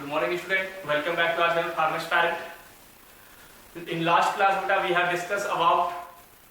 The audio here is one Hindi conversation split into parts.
Good morning, student. Welcome back to our channel Farmers Parent. In last class, beta, we have discussed about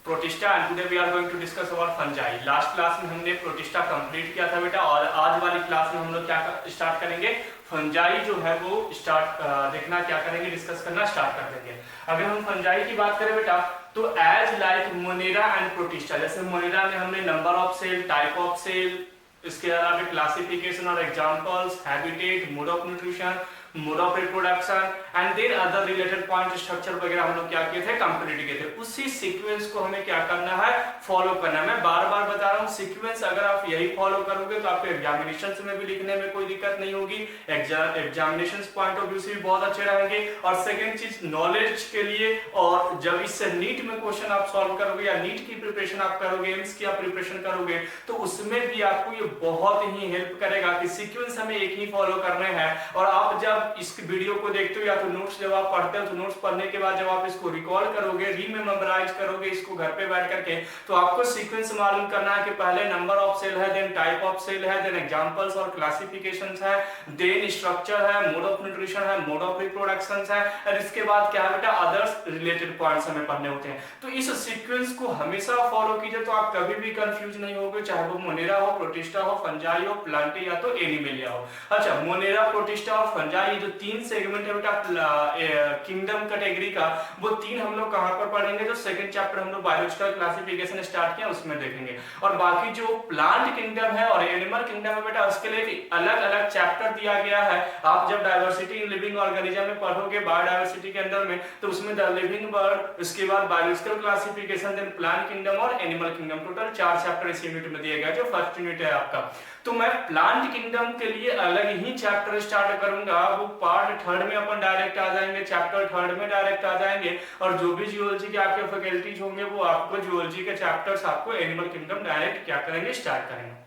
Protista and today we are going to discuss about fungi. Last class में हमने Protista complete किया था बेटा और आज वाली क्लास में हम लोग क्या स्टार्ट करेंगे, फंजाई जो है वो स्टार्ट देखना क्या करेंगे, डिस्कस करना स्टार्ट कर देंगे। अगर हम फंजाई की बात करें बेटा तो as like monera and protista, जैसे मोनेरा में हमने number of cell, type of cell, इसके अलावा क्लासिफिकेशन और examples, habitat, mode of nutrition, mode of reproduction and then other related point structure वगैरह हम लोग क्या किए थे, कंप्लीट किए थे। उसी सीक्वेंस को हमें क्या करना है, फॉलो करना है। मैं बार बार बता रहा हूँ सीक्वेंस अगर आप यही फॉलो करोगे तो आपके एग्जामिनेशंस में भी लिखने में कोई दिक्कत नहीं होगी, एग्जामिनेशंस पॉइंट ऑफ व्यू से भी बहुत अच्छे रहेंगे। और सेकंड चीज नॉलेज के लिए, और जब इससे नीट में क्वेश्चन आप सॉल्व करोगे या नीट की प्रिपरेशन आप करोगे, एम्स की आप प्रिपरेशन करोगे तो उसमें भी आपको ये बहुत ही हेल्प करेगा कि सीक्वेंस हमें एक ही फॉलो करने हैं। और आप जब इस वीडियो को देखते हो या तो नोट्स जब आप पढ़ते हो तो नोट्स पढ़ने के बाद जब आप इसको रिकॉल करोगे, रीमेमोराइज करोगे इसको घर पे बैठ करके, तो आपको सीक्वेंस मालूम करना है कि पहले नंबर ऑफ सेल है, देन टाइप ऑफ सेल है, देन एग्जांपल्स और क्लासिफिकेशंस है, देन स्ट्रक्चर है, मोड ऑफ न्यूट्रिशन है, मोड ऑफ रिप्रोडक्शंस है, और इसके बाद क्या है बेटा, अदर्स रिलेटेड पॉइंट्स हमें पढ़ने होते हैं। तो इस सीक्वेंस को हमेशा फॉलो कीजिए तो आप कभी भी कंफ्यूज नहीं होगे, चाहे वो मोनेरा हो, प्रोटिस्टा हो, फंजाई हो, प्लांटे या तो एनिमेलिया हो। अच्छा, मोनेरा, प्रोटिस्टा और फंजाई जो तीन सेगमेंट है बेटा किंगडम कैटेगरी का, वो तीन हम लोग कहां पर पढ़ेंगे, जो सेकंड चैप्टर हम लोग बायोलॉजिकल क्लासिफिकेशन स्टार्ट किया उसमें देखेंगे। और बाकी जो प्लांट किंगडम है और एनिमल किंगडम है बेटा, उसके लिए अलग अलग चैप्टर दिया गया है। आप जब डाइवर्सिटी इन लिविंग ऑर्गेनिज्म में पढ़ोगे बायोडाइवर्सिटी के अंदर में, तो उसमें द लिविंग बर्ड, उसके बाद biological classification, then plant kingdom और एनिमल किंगडम, टोटल 4 चैप्टर इस यूनिट में दिए गए जो फर्स्ट यूनिट है आपका। तो मैं प्लांट किंगडम के लिए अलग ही चैप्टर स्टार्ट करूंगा, वो पार्ट थर्ड में अपन डायरेक्ट आ जाएंगे, चैप्टर थर्ड में डायरेक्ट आ जाएंगे। और जो भी जियोलॉजी के आपके फैकल्टीज होंगे वो आपको जियोलॉजी के चैप्टर्स आपको एनिमल किंगडम डायरेक्ट क्या करेंगे, स्टार्ट करेंगे।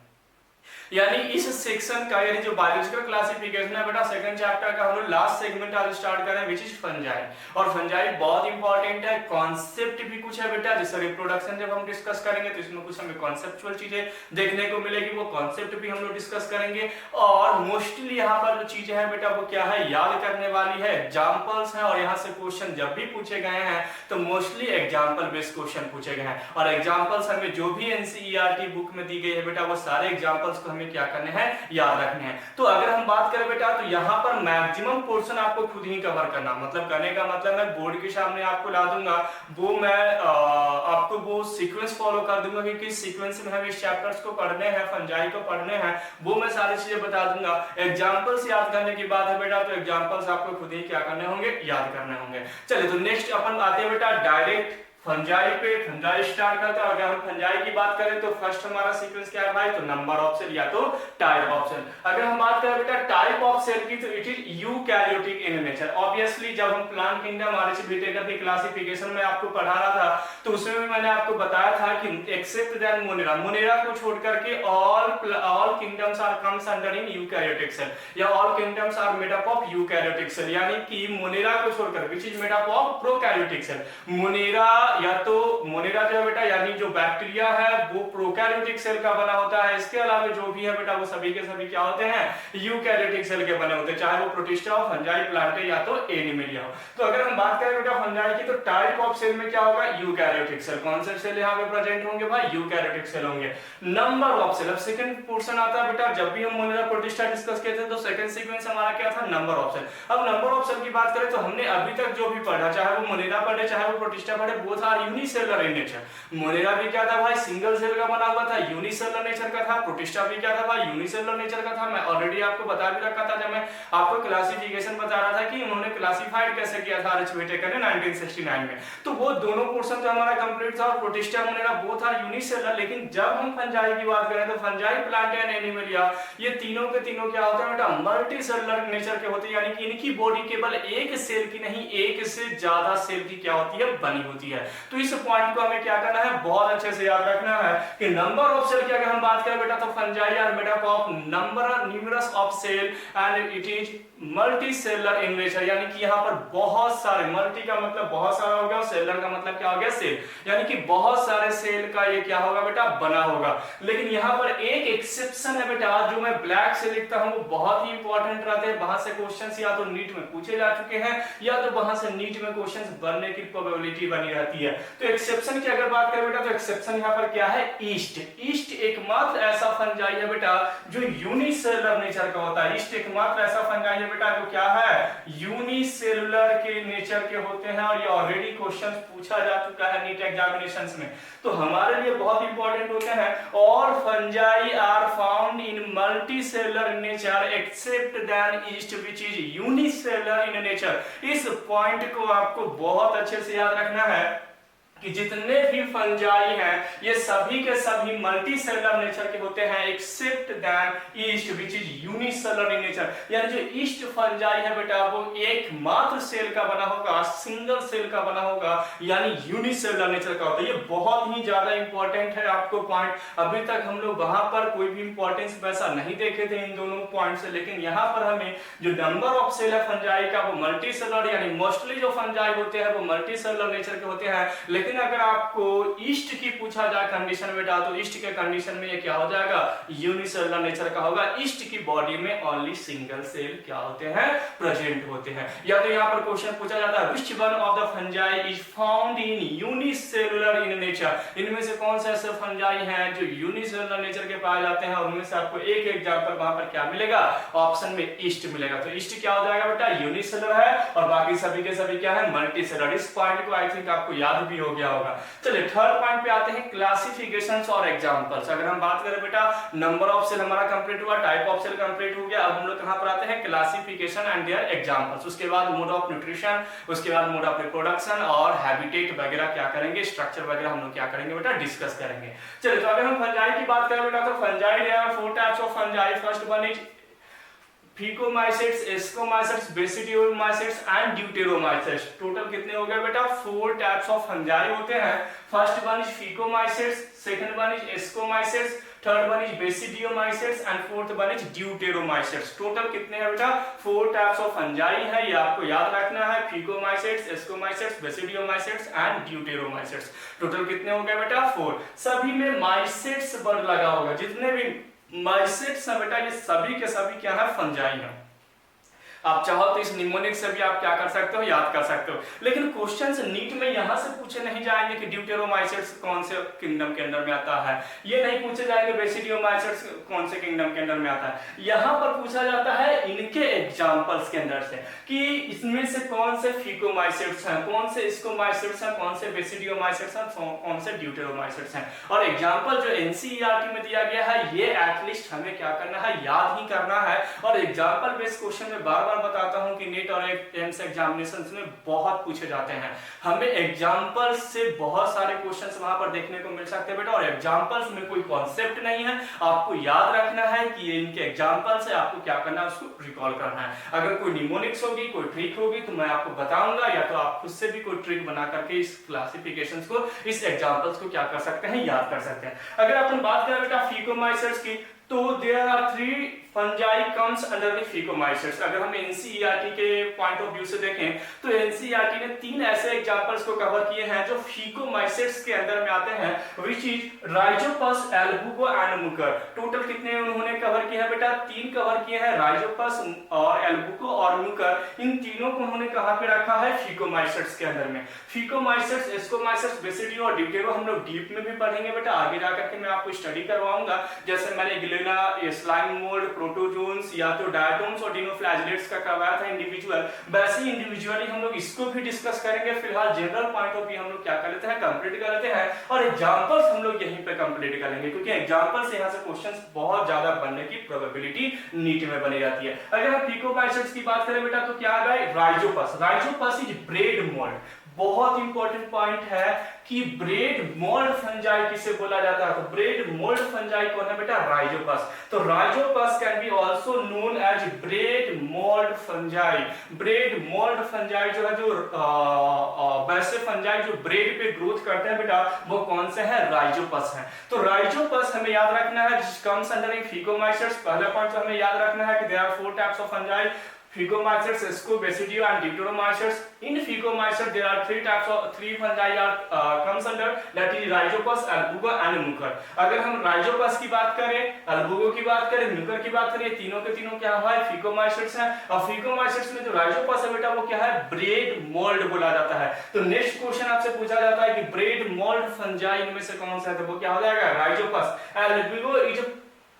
यानी इस सेक्शन का, यानी जो बायोलॉजिकल क्लासिफिकेशन है बेटा सेकंड चैप्टर का, हम लोग लास्ट सेगमेंट आज स्टार्ट करें विच इज फंजाई। और फंजाई बहुत इंपॉर्टेंट है, कॉन्सेप्ट भी कुछ है बेटा, जैसे रिप्रोडक्शन जब हम डिस्कस करेंगे तो इसमें कुछ हमें कॉन्सेप्चुअल चीजें देखने को मिलेगी, वो कॉन्सेप्ट भी हम लोग डिस्कस करेंगे। और मोस्टली यहाँ पर जो चीजें हैं बेटा वो क्या है, याद करने वाली है, एग्जाम्पल्स है। और यहाँ से क्वेश्चन जब भी पूछे गए हैं तो मोस्टली एग्जाम्पल बेस्ड क्वेश्चन पूछे गए हैं। और एग्जाम्पल्स हमें जो भी एनसीईआरटी बुक में दी गई है बेटा, वो सारे एग्जाम्पल्स को हमें क्या करने हैं, याद रखने हैं। तो अगर हम बात करें बेटा तो यहाँ पर मैक्सिमम पोर्शन आपको खुद ही कवर करना, मतलब करने का मतलब मैं बोर्ड के सामने आपको ला दूंगा, वो मैं आपको वो सीक्वेंस फॉलो कर दूंगा कि किस सीक्वेंस में हमें इस चैप्टर्स को पढ़ने हैं, फंजाई को पढ़ने हैं, वो मैं सारी चीजें बता दूंगा। एग्जांपल्स याद करने की बात है बेटा, तो एग्जांपल्स आपको खुद ही क्या करने होंगे, याद करने होंगे। चलिए तो नेक्स्ट अपन आते हैं बेटा डायरेक्ट फंजाई पे। फंजाई स्टार्ट करते हैं। अगर हम फंजाई की बात करें तो फर्स्ट हमारा सीक्वेंस क्या है भाई, तो नंबर ऑफ सेल या तो टाइप ऑफ सेल। अगर हम बात करें बेटा टाइप ऑफ सेल की तो it is eukaryotic in nature. Obviously जब हम प्लांट किंगडम आरएचबीटेकर की क्लासिफिकेशन में आपको पढ़ा रहा था तो उसमें भी मैंने आपको बताया था कि एक्सेप्ट दैन मोनेरा, मोनेरा को छोड़ करके all kingdoms are comes under in eukaryotic cell, या all kingdoms are made up of eukaryotic cell. यानी कि मोनेरा को छोड़कर which is made up of prokaryotic cell. Monera या तो मोनेरा जो है बेटा यानी जो बैक्टीरिया है वो प्रोकैरियोटिक सेल का बना होता है, इसके अलावा जो भी है बेटा वो सभी के सभी क्या होते हैं, यूकैरियोटिक सेल के बने होते हैं, चाहे वो प्रोटिस्टा हो, फंजाई, प्लांटे या तो एनिमेलिया हो। तो अगर हम बात करें बेटा फंजाई की तो टाइप ऑफ सेल में क्या होगा, यूकैरियोटिक सेल। कौन से सेल यहाँ पे प्रेजेंट होंगे भाई, यूकैरियोटिक सेल होंगे। नंबर ऑफ सेल, अब सेकंड पोर्शन आता है बेटा, जब भी हम मोनेरा प्रोटिस्टा डिस्कस किए थे तो सेकंड सीक्वेंस हमारा क्या था, नंबर ऑफ सेल। अब नंबर ऑफ सेल की बात करें तो हमने अभी तक जो भी पढ़ा, चाहे वो मोनेरा पढ़े चाहे वो प्रोटिस्टा पढ़े, both are unicellular in nature. Monera भी क्या था भाई, सिंगल सेल का बना हुआ था, यूनिसेलुलर नेचर का था। प्रोटिस्टा भी क्या था भाई, यूनिसेलुलर नेचर का था। मैं ऑलरेडी आपको बता भी रखा था जब मैं आपको क्लासिफिकेशन बता रहा था कि उन्होंने क्लासिफाइड कैसे किया था आरएचबीटेकर ने 1969 में। तो वो दोनों पोर्शन तो हमारा कंप्लीट था और protista monera both are unicellular. लेकिन जब हम फंजाई की बात करें तो फंजाई, प्लांट एंड एनिमेलिया ये तीनों के तीनों क्या होते हैं बेटा, मल्टी सेलुलर नेचर के होते हैं। यानी कि इनकी बॉडी केवल एक सेल की नहीं, एक से ज्यादा सेल की क्या होती है, बनी होती है। तो इस पॉइंट को हमें क्या करना है, बहुत अच्छे से याद रखना है कि नंबर ऑफ सेल की अगर हम बात करें बेटा तो fungi are made up of numerous of cell and it is multicellular in nature, यानी कि यहाँ पर बहुत सारे, मल्टी का मतलब बहुत सारा हो गया और सेलर का मतलब क्या हो गया, सेल, यानी कि बहुत सारे सेल का ये क्या होगा बेटा, बना होगा। लेकिन यहाँ पर एक एक्सेप्शन है बेटा, जो मैं ब्लैक से लिखता हूँ, वो बहुत ही इंपॉर्टेंट रहते हैं। वहां से क्वेश्चंस या तो नीट में पूछे जा चुके हैं या तो वहां से नीट में क्वेश्चंस बनने की प्रोबेबिलिटी बनी रहती है। तो एक्सेप्शन की अगर बात करें बेटा तो एक्सेप्शन यहाँ पर क्या है, ईस्ट। ईस्ट एकमात्र ऐसा फंजाई है बेटा जो यूनिसेलुलर नेचर का होता है। ईस्ट एकमात्र ऐसा फंजाई है बेटा जो क्या है, यूनिसेलुलर के नेचर के होते हैं और ये ऑलरेडी क्वेश्चन पूछा जा चुका है नीट एग्जामिनेशंस में, तो हमारे लिए बहुत इंपॉर्टेंट होते हैं। और fungi are found in multicellular nature except then yeast which is unicellular in nature. इस पॉइंट को आपको बहुत अच्छे से याद रखना है कि जितने भी फंजाई हैं ये सभी के सभी मल्टी सेलुलर नेचर के होते हैं except than yeast which is unicellular in nature, यानी जो ईस्ट फंजाई है बेटा वो एकमात्र सेल का बना होगा, सिंगल सेल का बना होगा, यानी यूनिसेलुलर नेचर का होता है। ये बहुत ही ज्यादा इंपॉर्टेंट है आपको पॉइंट। अभी तक हम लोग वहां पर कोई भी इंपॉर्टेंस वैसा नहीं देखे थे इन दोनों पॉइंट से, लेकिन यहाँ पर हमें जो नंबर ऑफ सेल है फंजाई का वो मल्टी सेलुलर, यानी मोस्टली जो फंजाई होते हैं वो मल्टी सेलुलर नेचर के होते हैं। लेकिन अगर आपको ईस्ट की पूछा जाए कंडीशन बेटा तो ईस्ट के कंडीशन में ये क्या हो जाएगा, यूनिसेलुलर नेचर का होगा। ईस्ट की बॉडी में ओनली सिंगल सेल क्या होते हैं, प्रेजेंट होते हैं। या तो यहाँ पर क्वेश्चन पूछा जाता है which one of the fungi is found in unicellular in nature, इनमें से कौन से ऐसे फंजाई हैं जो यूनिसेलुलर नेचर के पाए जाते हैं, और उनमें से आपको एक एग्जांपल वहां पर क्या मिलेगा, ऑप्शन में ईस्ट मिलेगा। तो ईस्ट क्या हो जाएगा बेटा, यूनिसेलुलर है, और बाकी सभी के सभी क्या है, मल्टीसेलुलर। इस पॉइंट को आई थिंक आपको याद भी हो गया होगा। चलिए थर्ड पॉइंट पे आते हैं, क्लासिफिकेशंस और एग्जांपल्स। अगर हम बात करें बेटा नंबर ऑफ सेल हमारा कंप्लीट हुआ, टाइप ऑफ सेल कंप्लीट हो गया, अब हम लोग कहां पर आते हैं, क्लासिफिकेशन एंड देयर एग्जांपल्स। उसके बाद मोड ऑफ न्यूट्रिशन, उसके बाद मोड ऑफ रिप्रोडक्शन और हैबिटेट वगैरह क्या करेंगे, स्ट्रक्चर वगैरह हम लोग क्या करेंगे बेटा, डिस्कस करेंगे। चलिए तो अगर हम फंजाई की बात करें बेटा तो fungi there are 4 types of fungi. First one is phycomycetes, ascomycetes, basidiomycetes and deuteromycetes. Total कितने हो गए बेटा, 4 टाइप्स ऑफ फंजाई होते हैं। First one is phycomycetes, second one is ascomycetes, third one is basidiomycetes and fourth one is deuteromycetes. Total कितने हैं बेटा, 4 टाइप्स ऑफ फंजाई है, ये आपको याद रखना है। फिकोमाइसेट्स, ascomycetes, basidiomycetes and deuteromycetes. Total कितने हो गए बेटा, 4। सभी में माइसेट्स वर्ड लगा होगा, जितने भी माइसेट्स हैं बेटा ये सभी के सभी क्या है, फंजाई हैं। आप चाहो तो इस निमोनिक से भी आप क्या कर सकते हो, याद कर सकते हो। लेकिन क्वेश्चंस नीट में यहां से पूछे नहीं जाएंगे कि ड्यूटेरोमाइसेट्स कौन से किंगडम के अंदर में आता है, ये नहीं पूछे जाएंगे बेसिडियोमाइसेट्स कौन से किंगडम के अंदर में आता है। यहां पर पूछा जाता है इनके एग्जांपल्स के अंदर से कि इसमें से कौन से फिकोमाइसेट्स हैं, कौन से एस्कोमाइसेट्स हैं, कौन से बेसिडियोमाइसेट्स हैं, कौन से ड्यूटेरोमाइसेट्स हैं। और एग्जांपल जो एनसीईआरटी में दिया गया है ये एटलीस्ट हमें क्या करना है, याद ही करना है। और एग्जांपल बेस्ड क्वेश्चन में बार बताता हूं कि नीट और एम्स एग्जामिनेशंस में बहुत पूछे जाते हैं। हमें एग्जांपल्स से बहुत सारे क्वेश्चंस वहां पर देखने को मिल सकते हैं बेटा, और एग्जांपल्स में कोई कॉन्सेप्ट नहीं है, आपको याद रखना है कि ये इनके एग्जांपल्स है, आपको क्या करना है, उसको रिकॉल करना है। अगर कोई निमोनिक्स होगी, कोई ट्रिक होगी तो मैं आपको बताऊंगा, या तो आप खुद से भी कोई ट्रिक बना करके इस क्लासिफिकेशंस को, इस एग्जांपल्स को क्या कर सकते हैं, याद कर सकते हैं। अगर अपन बात करें बेटा फिकोमाइसेट्स की तो there are 3 fungi comes under the phycomycetes. अगर हम एनसीईआरटी के पॉइंट ऑफ व्यू से देखें तो एनसीईआरटी ने 3 ऐसे एग्जांपल्स को कवर किए हैं जो फिकोमाइसेट्स के अंदर में आते हैं, व्हिच इज राइजोपस, एल्बुको एंड मुकर। टोटल कितने उन्होंने कवर किए हैं बेटा, 3 कवर किए हैं, राइजोपस और एल्बुको और मुकर। इन तीनों को उन्होंने कहां पे रखा है, फिकोमाइसेट्स के अंदर में। फिकोमाइसेट्स, एस्कोमाइसेट्स, बेसिडियो और ड्यूटेरो हम लोग डीप में भी पढ़ेंगे बेटा, आगे जाकर के मैं आपको स्टडी करवाऊंगा। जैसे मैंने गिलेना, स्लाइम मोल्ड, प्रोटोजोन्स या तो डायटोम्स और डिनोफ्लैजेलेट्स का करवाया था इंडिविजुअल, वैसे ही इंडिविजुअली हम लोग इसको भी डिस्कस करेंगे। फिलहाल जनरल पॉइंट ऑफ व्यू हम लोग क्या कर लेते हैं, कंप्लीट कर लेते हैं, और एग्जांपल्स हम लोग यहीं पे कंप्लीट करेंगे, क्योंकि एग्जांपल से यहां से क्वेश्चंस बहुत ज्यादा बनने की प्रोबेबिलिटी नीट में बनी जाती है। अगर हम फिकोमाइसेट्स की बात करें बेटा तो क्या आ गया, Rhizopus. Rhizopus is bread mould. बहुत इंपॉर्टेंट पॉइंट है कि ब्रेड मोल्ड फंजाई किसे बोला जाता है, तो ब्रेड मोल्ड फंजाई कौन है बेटा, राइजोपस। तो Rhizopus can be also known as bread mould fungi. Bread mould fungi जो है, जो वैसे फंजाई जो ब्रेड पे ग्रोथ करते हैं बेटा, वो कौन से हैं, राइजोपस हैं। तो राइजोपस हमें याद रखना है, कम्स अंडर फिगोमाइसेट्स। पहला पॉइंट तो हमें याद रखना है कि there are 4 types of fungi, Phycomycetes, Sesco, Basidio and Deuteromycetes. In Phycomycetes there are three fungi comes under, that is Rhizopus, Albugo and Mucor. अगर हम Rhizopus की बात करें, Albugo की बात करें, Mucor की बात करें, तीनों के तीनों क्या है, Phycomycetes हैं। और Phycomycetes में जो Rhizopus है बेटा वो क्या है, ब्रेड मोल्ड बोला जाता है। तो नेक्स्ट क्वेश्चन आपसे पूछा जाता है कि ब्रेड मोल्ड फंजाई इनमें से कौन सा है, तो वो क्या हो जाएगा, Rhizopus. Albugo is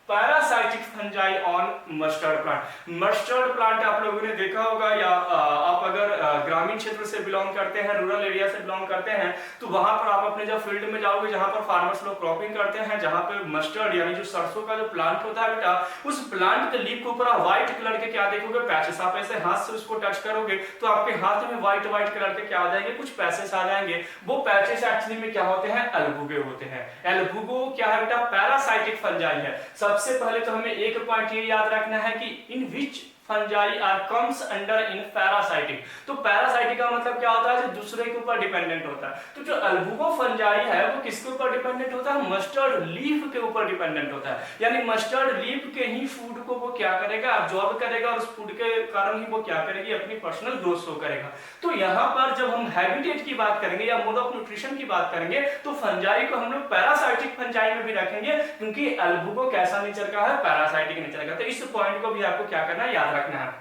parasitic fungi on mustard plant. Mustard plant आप लोगों ने देखा होगा, या आप अगर ग्रामीण क्षेत्र से बिलोंग करते हैं, रूरल एरिया से बिलोंग करते हैं, तो वहां पर आप अपने जब फील्ड में जाओगे जहां पर फार्मर्स लोग क्रॉपिंग करते हैं, जहां पे मस्टर्ड यानी जो सरसों का जो प्लांट होता है बेटा, उस प्लांट के लीफ के ऊपर आप व्हाइट कलर के क्या देखोगे, पैचेस। आप ऐसे हाथ से उसको टच करोगे तो आपके हाथ में व्हाइट व्हाइट कलर के क्या आ जाएंगे, कुछ पैचेस आ जाएंगे। वो पैचेस एक्चुअली में क्या होते हैं, एल्बुगे होते हैं। एल्बुगो क्या है बेटा, पैरासाइटिक फंजाई है। सबसे पहले तो हमें एक पॉइंट ये याद रखना है कि in which fungi are comes under in parasitic. तो पैरासाइटिक का मतलब क्या होता है, जो दूसरे के ऊपर डिपेंडेंट होता है। तो जो अल्बुगो फंजाई है वो किसके ऊपर डिपेंडेंट होता है, मस्टर्ड लीफ के ऊपर डिपेंडेंट होता है। यानी मस्टर्ड लीफ के ही फूड को वो क्या करेगा, अब्जॉर्ब करेगा, और उस फूड के कारण ही वो क्या करेगी, अपनी पर्सनल ग्रोथ शो करेगा। तो यहाँ पर जब हम हैबिटेट की बात करेंगे या मोड ऑफ न्यूट्रिशन की बात करेंगे, तो फंजाई को हम लोग पैरासाइटिक फंजाई में भी रखेंगे, क्योंकि अल्बुगो कैसा नेचर का है, पैरासाइटिक नेचर का। तो इस पॉइंट को भी आपको क्या करना है, याद रखना है।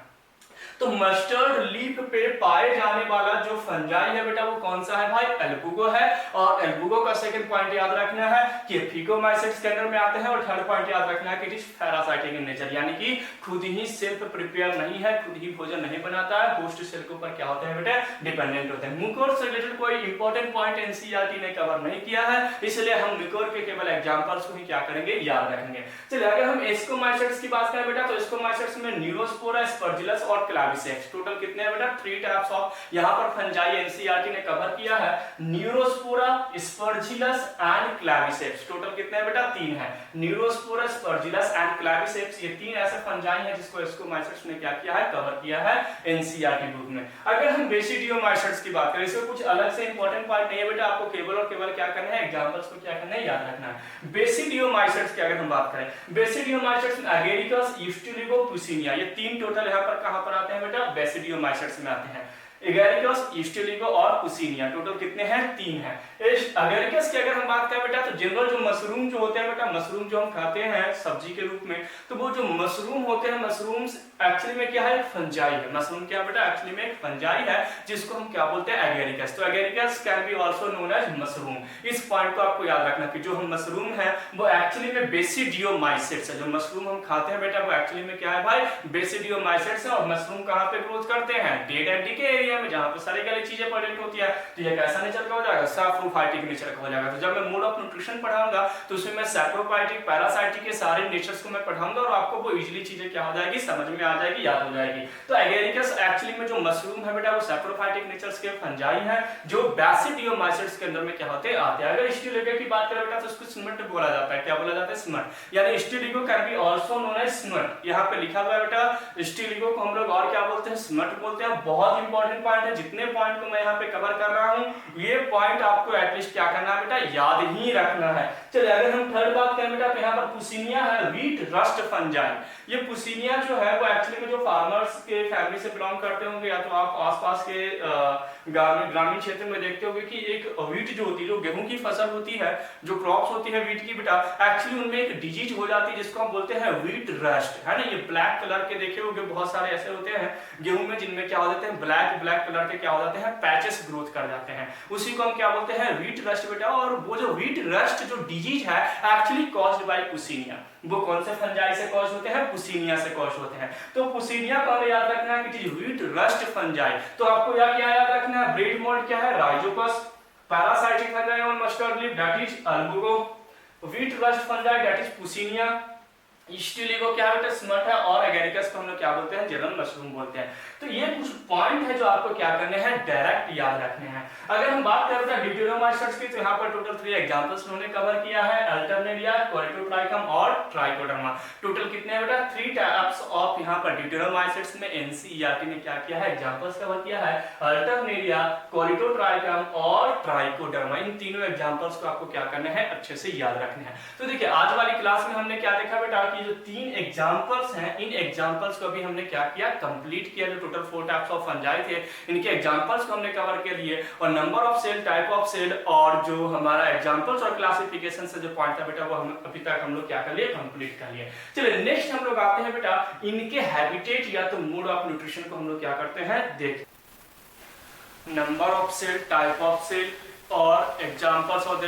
तो मस्टर्ड लीफ पे पाए जाने वाला जो फंजाई है बेटा वो कौन सा है भाई, एल्बुगो है। और एल्बुगो का सेकंड पॉइंट याद रखना है कि फिगोमाइसेट्स के अंदर में आते हैं, और थर्ड पॉइंट याद रखना है कि it is parasitic in nature, यानी कि खुद ही सेल्फ प्रिपेयर नहीं है, खुद ही भोजन नहीं बनाता है, होस्ट सेल के ऊपर क्या होते हैं बेटा, डिपेंडेंट होते हैं। मुकोर से रिलेटेड कोई इंपॉर्टेंट पॉइंट एनसीईआरटी ने कवर नहीं किया है, इसलिए हम मुकोर के केवल एग्जांपल्स को ही क्या करेंगे, याद रखेंगे। चलिए अगर हम एस्कोमाइसेट्स की बात करें बेटा, तो एस्कोमाइसेट्स में न्यूरोस्पोरा, एस्परजिलस और क्लाविसेप्स, टोटल कितने हैं बेटा, 3 टाइप्स ऑफ यहां पर फंजाई एनसीईआरटी ने कवर किया है। न्यूरोस्पोरा, स्पर्जिलस एंड क्लाविसेप्स, टोटल कितने हैं बेटा, 3 है। न्यूरोस्पोरा, स्पर्जिलस एंड क्लाविसेप्स, ये 3 ऐसे फंजाई हैं जिसको एस्कोमाइसेट्स ने क्या किया है, कवर किया है एनसीईआरटी बुक में। अगर हम बेसिडियोमाइसेट्स की बात करें, इसमें कुछ अलग से इंपॉर्टेंट पॉइंट नहीं है बेटा, आपको केवल और केवल क्या करना है, एग्जांपल्स को क्या करना है, याद रखना है। बेसिडियोमाइसेट्स की अगर हम बात करें, बेसिडियोमाइसेट्स में एगेरिकस, ईस्टिलिगो, पुसिनिया, ये 3 टोटल यहां पर कहां पर आते हैं बेटा, बेसिडियोमाइसेट्स में आते हैं। एगेरिकस, ईस्टिलिगो और पुसिनिया, टोटल कितने हैं, 3 हैं। एगेरिकस की अगर हम बात करें बेटा, तो जनरल जो मशरूम जो होते हैं बेटा, मशरूम जो हम खाते हैं सब्जी के रूप में, तो वो जो मशरूम होते हैं, मशरूम्स एक्चुअली में क्या है, फंजाई है। मशरूम क्या बेटा, एक्चुअली में फंजाई है, जिसको हम क्या बोलते हैं, एगेरिकस। तो Agaricus can be also known as mushroom. इस पॉइंट को आपको याद रखना कि जो हम मशरूम है वो एक्चुअली में बेसिडियोमाइसेट्स है। जो मशरूम हम खाते हैं बेटा वो एक्चुअली में क्या है भाई, बेसिडियोमाइसेट्स है। और मशरूम कहां पे ग्रोथ करते हैं, डेड एंड डिके एरिया में, जहां पे सारी गली चीजें प्रेजेंट होती है। तो ये कैसा नेचर का हो जाएगा, सैप्रोफाइटिक नेचर का हो जाएगा। तो जब मैं मोड ऑफ न्यूट्रिशन पढ़ाऊंगा तो उसमें मैं सैप्रोफाइटिक, पैरासाइटिक के सारे नेचर्स को मैं पढ़ाऊंगा, और आपको वो इजीली चीजें क्या हो जाएगी, समझ में आ जाएगी, याद हो जाएगी। तो एगेरिकस एक्चुअली में जो मशरूम है बेटा वो सैप्रोफाइटिक नेचर्स के फंजाई हैं, जो बेसिडियोमाइसेट्स के अंदर में क्या होते हैं, आते हैं। अगर स्टिलिगो की बात करें बेटा तो उसको स्मट बोला जाता है। क्या बोला जाता है, स्मट। यानी ustilago can be also known as smut. यहां पे लिखा हुआ है बेटा, स्टिलिगो को हम लोग और क्या बोलते हैं, स्मट बोलते हैं। बहुत इंपॉर्टेंट पॉइंट है, जितने पॉइंट को मैं यहाँ पे कवर कर रहा हूँ ये पॉइंट आपको एटलीस्ट क्या करना है बेटा, याद ही रखना है। चलिए अगर हम थर्ड बात करें बेटा, तो यहाँ पर पुसिनिया है, व्हीट रस्ट फंजाई। ये पुसिनिया जो है वो एक्चुअली में जो फार्मर्स के फैमिली से बिलोंग करते होंगे, या तो आप आसपास के ग्रामीण क्षेत्र में देखते होंगे कि एक व्हीट जो होती है, जो गेहूं की फसल होती है, जो क्रॉप्स होती है व्हीट की बेटा, एक्चुअली उनमें एक डिजीज हो जाती है जिसको हम बोलते हैं व्हीट रस्ट, है ना। ये ब्लैक कलर के देखे होंगे, बहुत सारे ऐसे होते हैं गेहूं में जिनमें क्या हो जाते हैं, ब्लैक कलर के क्या हो जाते हैं, पैचेस ग्रोथ कर जाते हैं। उसी को हम क्या बोलते हैं, व्हीट रस्ट बेटा। और वो जो व्हीट रस्ट जो डिजीज है एक्चुअली कॉज्ड बाय पुसिनिया। वो कौन से फंजाई से कॉज होते हैं, पुसिनिया से कॉज होते हैं। तो पुसिनिया को हमें याद रखना है कि व्हीट रस्ट फंजाई। तो आपको क्या याद रखना है, ब्रेड मोल्ड क्या है, rhizopus, parasitic fungi on mustard leaf that is albugo, wheat rust fungi that is puccinia, स्टीली को क्या बेटा स्मट है, और एगेरिकस को हम लोग क्या बोलते हैं, जनरल मशरूम बोलते हैं। तो ये कुछ पॉइंट है जो आपको क्या करने हैं, डायरेक्ट याद रखने हैं। अगर हम बात करते हैं ड्यूटेरोमाइसेट्स की, तो यहाँ पर टोटल 3 एग्जांपल्स उन्होंने कवर किया है, अल्टरनेरिया, कोरियोट्राइकम और ट्राइकोडर्मा। टोटल कितने हैं बेटा, 3 टाइप्स ऑफ यहाँ पर ड्यूटेरोमाइसेट्स में एनसीईआरटी ने क्या किया है, एग्जांपल्स कवर किया है, अल्टरनेरिया, कोरियोट्राइकम और ट्राइकोडर्मा। इन तीनों एग्जांपल्स को आपको क्या करना है, अच्छे से याद रखने हैं। तो देखिए आज वाली क्लास में हमने क्या देखा बेटा, कि जो 3 एग्जांपल्स हैं, इन एग्जांपल्स को भी हमने क्या किया, कंप्लीट किया। जो टोटल 4 टाइप्स ऑफ फंजाई थे, इनके एग्जांपल्स को हमने कवर कर लिए, और number of cell, type of cell, और जो हमारा एग्जांपल्स और क्लासिफिकेशन से जो पॉइंट था बेटा, वो हम अभी तक हम लोग क्या कर लिए, कंप्लीट कर लिए। चलिए नेक्स्ट हम लोग आते हैं बेटा, इनके हैबिटेट या तो मोड ऑफ न्यूट्रिशन को हम लोग क्या करते हैं, देख number of cell, type of cell और एग्जांपल्स और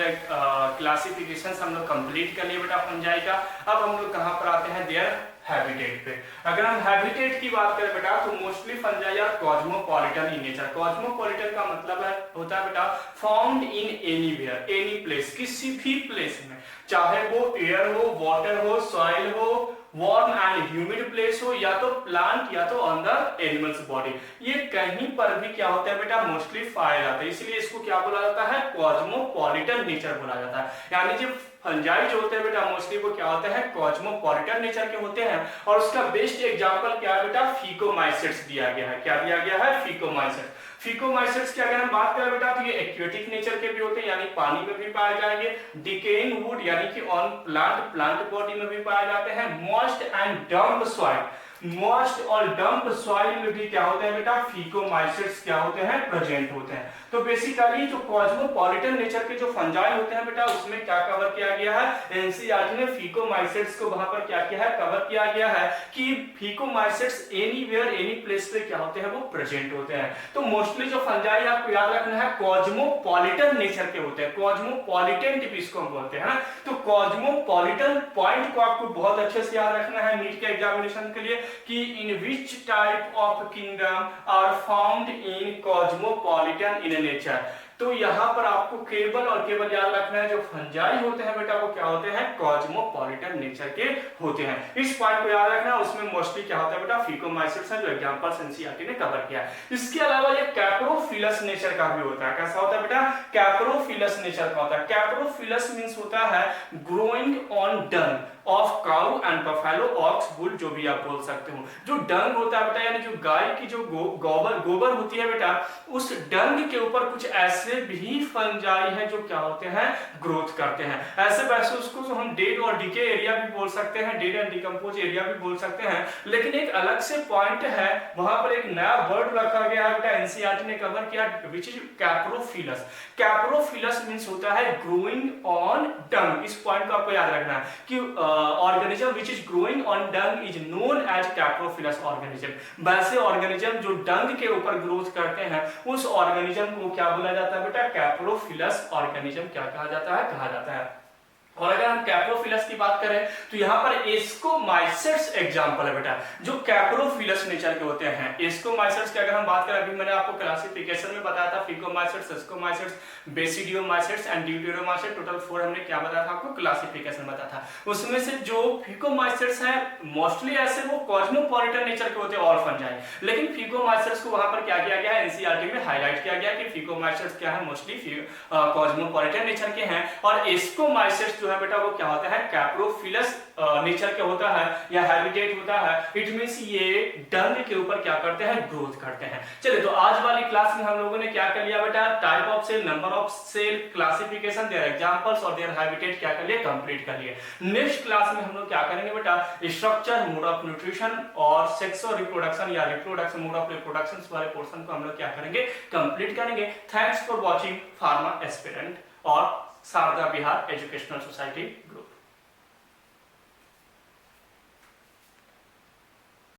क्लासिफिकेशंस हम लोग कंप्लीट कर लिए बेटा फंजाई का। अब हम लोग कहां पर आते हैं, देयर हैबिटेट पे। अगर हम हैबिटेट की बात करें बेटा, तो mostly fungi are cosmopolitan in nature. Cosmopolitan का मतलब है होता है बेटा found in anywhere, any place, किसी भी प्लेस में, चाहे वो एयर हो, वाटर हो, सॉइल हो, वार्म एंड ह्यूमिड प्लेस हो, या तो प्लांट या तो अंदर एनिमल्स बॉडी, ये कहीं पर भी क्या होता है बेटा, मोस्टली पाया जाता है। इसलिए इसको क्या बोला जाता है, कॉस्मोपॉलिटन नेचर बोला जाता है। यानी जो फंजाई जो होते हैं बेटा, मोस्टली वो क्या होते हैं, कॉस्मोपॉलिटन नेचर के होते हैं। और उसका बेस्ट एग्जांपल क्या है बेटा, फिकोमाइसेट्स दिया गया है। क्या दिया गया है, फिकोमाइसेट्स। फिकोमाइसेट्स की अगर हम बात करें बेटा, तो ये एक्वेटिक नेचर के भी होते हैं, यानी पानी में भी पाए जाएंगे। डिकेइंग वुड यानी कि ऑन प्लांट बॉडी में भी पाए जाते हैं। Moist and damp soil, moist और डम्प सॉइल में भी क्या होते हैं बेटा, फिकोमाइसेट्स क्या होते हैं, प्रेजेंट होते हैं। तो बेसिकली जो कॉस्मोपॉलिटन नेचर के जो फंजाई होते हैं बेटा, उसमें क्या कवर किया गया है, एनसीईआरटी ने फिकोमाइसेट्स को वहां पर क्या किया है, कवर किया गया है कि फिकोमाइसेट्स एनीवेयर, एनी प्लेस पे क्या होते हैं, वो प्रेजेंट होते हैं। तो मोस्टली जो फंजाई आपको याद रखना है, कॉस्मोपॉलिटन नेचर के होते हैं। कॉस्मोपॉलिटन टिप इसको हम बोलते हैं। तो कॉस्मोपॉलिटन पॉइंट को आपको बहुत अच्छे से याद रखना है नीट के एग्जामिनेशन के लिए, कि in which type of kingdom are found in cosmopolitan in nature. तो यहाँ पर आपको केवल और केवल याद रखना है, जो फंजाई होते हैं बेटा, वो क्या होते हैं, कॉस्मोपॉलिटन नेचर के होते हैं। इस पॉइंट को याद रखना। उसमें मोस्टली क्या होता है बेटा, फिकोमाइसेट्स हैं, जो एग्जांपल्स एनसीईआरटी ने कवर किया है। इसके अलावा ये कैप्रोफिलस नेचर का भी होता है। कैसा होता है बेटा, कैप्रोफिलस नेचर का होता है। कैप्रोफिलस मींस होता है growing on dung of cow and buffalo, ox, bull, जो भी आप बोल सकते हो। जो डंग होता है बेटा, यानी जो गाय की जो गोबर होती है बेटा, उस डंग के ऊपर कुछ ऐसे भी फंजाई हैं जो क्या होते हैं, ग्रोथ करते हैं। ऐसे वैसे उसको जो हम डेड और डिके एरिया भी बोल सकते हैं, डेड एंड डिकम्पोज एरिया भी बोल सकते हैं। लेकिन एक अलग से पॉइंट है, वहां पर एक नया वर्ड रखा गया है बेटा, एनसीईआरटी ने कवर किया, विच इज कैप्रोफिलस। कैप्रोफिलस मींस होता है ग्रोइंग ऑन डंग। इस पॉइंट को आपको याद रखना है कि organism which is growing on dung is known as कैप्रोफिलस organism। वैसे ऑर्गेनिज्म जो डंग के ऊपर ग्रोथ करते हैं, उस ऑर्गेनिज्म को क्या बोला जाता है बेटा, कैप्रोफिलस ऑर्गेनिज्म क्या कहा जाता है, कहा जाता है। और अगर हम कैप्रोफिलस की बात करें, तो यहाँ पर एस्कोमाइसेट्स एग्जांपल है बेटा, जो कैप्रोफिलस नेचर के होते हैं। एस्कोमाइसेट्स की अगर हम बात करें, अभी मैंने आपको क्लासिफिकेशन में बताया था, फिकोमाइसेट्स, ascomycetes, basidiomycetes and deuteromycetes, total 4 हमने क्या बताया था आपको, क्लासिफिकेशन बताया था। उसमें से जो फिकोमाइसेट्स हैं, मोस्टली ऐसे वो कॉस्मोपॉलिटन नेचर के होते हैं और फंजाई। लेकिन फिकोमाइसेट्स को वहां पर क्या किया गया है, एनसीईआरटी में हाईलाइट किया गया कि फिकोमाइसेट्स क्या है, मोस्टली कॉस्मोपॉलिटन नेचर के हैं। और एस्कोमाइसेट्स जो है बेटा, वो क्या होता है, कैप्रोफिलस नेचर के होता है या हैबिटेट होता है। इट मींस ये डंग के ऊपर क्या करते हैं, ग्रोथ करते हैं। चलिए, तो आज वाली क्लास में हम लोगों ने क्या कर लिया बेटा, type of cell, number of cell, classification, their examples और देयर हैबिटेट क्या कर लिए, कंप्लीट कर लिए। नेक्स्ट क्लास में हम लोग क्या करेंगे बेटा, स्ट्रक्चर, मोड ऑफ न्यूट्रिशन और सेक्स और रिप्रोडक्शन या रिप्रोडक्शन, मोड ऑफ रिप्रोडक्शन वाले पोर्शन को हम लोग क्या करेंगे, कंप्लीट करेंगे। Thanks for watching pharma aspirant और शारदा बिहार एजुकेशनल सोसाइटी।